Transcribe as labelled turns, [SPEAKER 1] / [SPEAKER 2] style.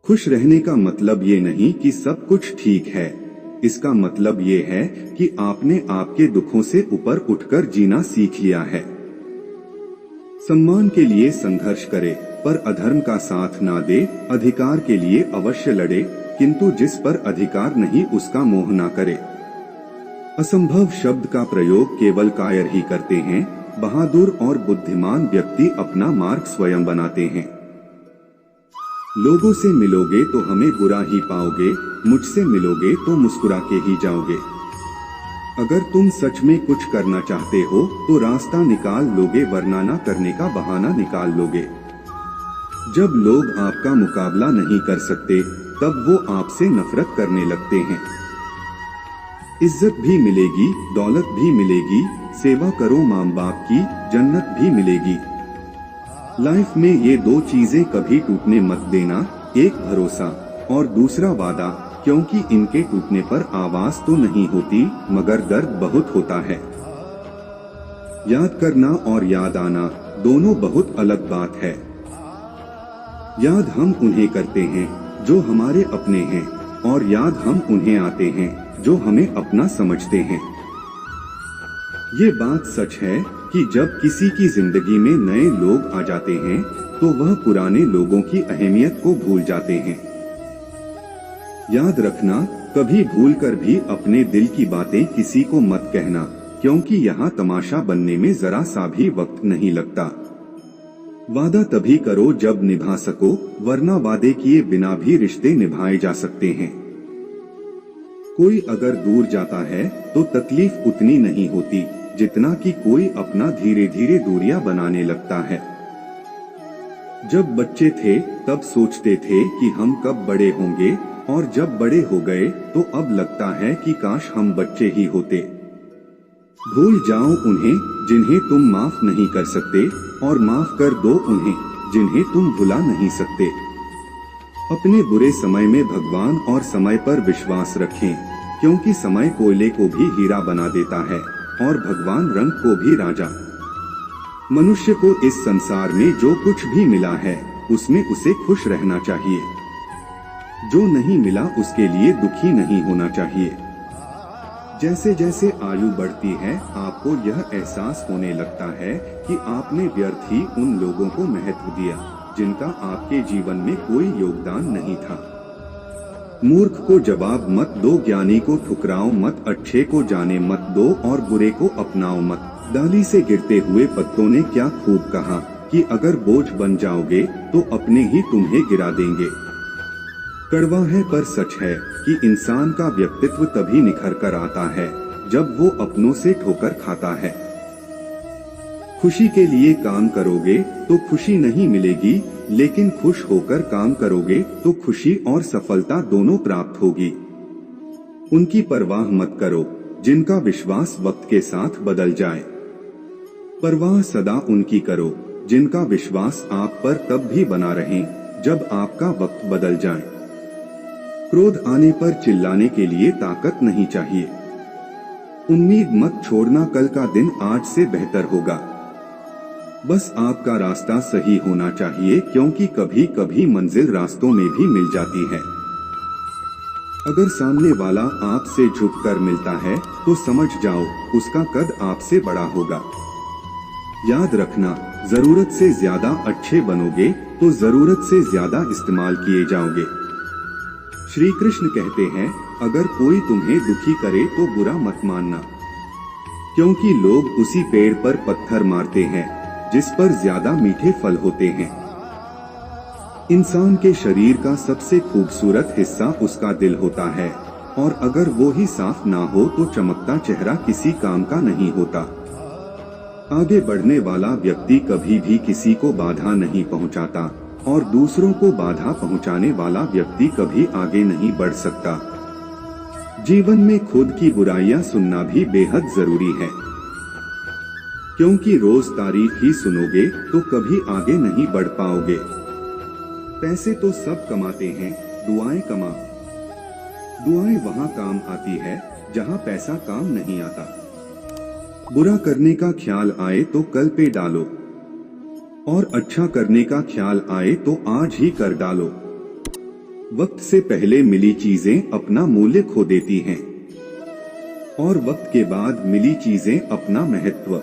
[SPEAKER 1] खुश रहने का मतलब ये नहीं कि सब कुछ ठीक है। इसका मतलब ये है कि आपने आपके दुखों से ऊपर उठकर जीना सीख लिया है। सम्मान के लिए संघर्ष करे, पर अधर्म का साथ ना दे। अधिकार के लिए अवश्य लड़े, किंतु जिस पर अधिकार नहीं उसका मोह ना करे। असंभव शब्द का प्रयोग केवल कायर ही करते हैं। बहादुर और बुद्धिमान व्यक्ति अपना मार्ग स्वयं बनाते हैं। लोगों से मिलोगे तो हमें बुरा ही पाओगे, मुझसे मिलोगे तो मुस्कुरा के ही जाओगे। अगर तुम सच में कुछ करना चाहते हो तो रास्ता निकाल लोगे, वरना ना करने का बहाना निकाल लोगे। जब लोग आपका मुकाबला नहीं कर सकते तब वो आपसे नफरत करने लगते हैं। इज्जत भी मिलेगी, दौलत भी मिलेगी, सेवा करो माँ बाप की, जन्नत भी मिलेगी। लाइफ में ये दो चीजें कभी टूटने मत देना, एक भरोसा और दूसरा वादा, क्योंकि इनके टूटने पर आवाज तो नहीं होती मगर दर्द बहुत होता है। याद करना और याद आना दोनों बहुत अलग बात है। याद हम उन्हें करते हैं जो हमारे अपने हैं, और याद हम उन्हें आते हैं जो हमें अपना समझते हैं। ये बात सच है कि जब किसी की जिंदगी में नए लोग आ जाते हैं तो वह पुराने लोगों की अहमियत को भूल जाते हैं। याद रखना, कभी भूलकर भी अपने दिल की बातें किसी को मत कहना, क्योंकि यहाँ तमाशा बनने में जरा सा भी वक्त नहीं लगता। वादा तभी करो जब निभा सको, वरना वादे किए बिना भी रिश्ते निभाए जा सकते हैं। कोई अगर दूर जाता है तो तकलीफ उतनी नहीं होती जितना कि कोई अपना धीरे धीरे दूरियां बनाने लगता है। जब बच्चे थे तब सोचते थे कि हम कब बड़े होंगे, और जब बड़े हो गए तो अब लगता है कि काश हम बच्चे ही होते। भूल जाओ उन्हें जिन्हें तुम माफ नहीं कर सकते, और माफ कर दो उन्हें जिन्हें तुम भुला नहीं सकते। अपने बुरे समय में भगवान और समय पर विश्वास रखें, क्योंकि समय कोयले को भी हीरा बना देता है और भगवान रंग को भी राजा। मनुष्य को इस संसार में जो कुछ भी मिला है उसमें उसे खुश रहना चाहिए। जो नहीं मिला उसके लिए दुखी नहीं होना चाहिए। जैसे जैसे आयु बढ़ती है आपको यह एहसास होने लगता है कि आपने व्यर्थ ही उन लोगों को महत्व दिया जिनका आपके जीवन में कोई योगदान नहीं था। मूर्ख को जवाब मत दो, ज्ञानी को ठुकराओ मत, अच्छे को जाने मत दो और बुरे को अपनाओ मत। डाली से गिरते हुए पत्तों ने क्या खूब कहा कि अगर बोझ बन जाओगे तो अपने ही तुम्हें गिरा देंगे। कड़वा है पर सच है कि इंसान का व्यक्तित्व तभी निखर कर आता है जब वो अपनों से ठोकर खाता है। खुशी के लिए काम करोगे तो खुशी नहीं मिलेगी, लेकिन खुश होकर काम करोगे तो खुशी और सफलता दोनों प्राप्त होगी। उनकी परवाह मत करो जिनका विश्वास वक्त के साथ बदल जाए। परवाह सदा उनकी करो जिनका विश्वास आप पर तब भी बना रहे जब आपका वक्त बदल जाए। क्रोध आने पर चिल्लाने के लिए ताकत नहीं चाहिए। उम्मीद मत छोड़ना, कल का दिन आज से बेहतर होगा। बस आपका रास्ता सही होना चाहिए, क्योंकि कभी कभी मंजिल रास्तों में भी मिल जाती है। अगर सामने वाला आपसे झुककर मिलता है तो समझ जाओ उसका कद आपसे बड़ा होगा। याद रखना, जरूरत से ज्यादा अच्छे बनोगे तो जरूरत से ज्यादा इस्तेमाल किए जाओगे। श्री कृष्ण कहते हैं, अगर कोई तुम्हें दुखी करे तो बुरा मत मानना, क्योंकि लोग उसी पेड़ पर पत्थर मारते हैं जिस पर ज्यादा मीठे फल होते हैं। इंसान के शरीर का सबसे खूबसूरत हिस्सा उसका दिल होता है, और अगर वो ही साफ ना हो तो चमकता चेहरा किसी काम का नहीं होता। आगे बढ़ने वाला व्यक्ति कभी भी किसी को बाधा नहीं पहुंचाता, और दूसरों को बाधा पहुंचाने वाला व्यक्ति कभी आगे नहीं बढ़ सकता। जीवन में खुद की बुराइयां सुनना भी बेहद जरूरी है, क्योंकि रोज तारीफ ही सुनोगे तो कभी आगे नहीं बढ़ पाओगे। पैसे तो सब कमाते हैं, दुआएं कमा। दुआएं वहां काम आती है जहां पैसा काम नहीं आता। बुरा करने का ख्याल आए तो कल पे डालो, और अच्छा करने का ख्याल आए तो आज ही कर डालो। वक्त से पहले मिली चीजें अपना मूल्य खो देती हैं और वक्त के बाद मिली चीजें अपना महत्व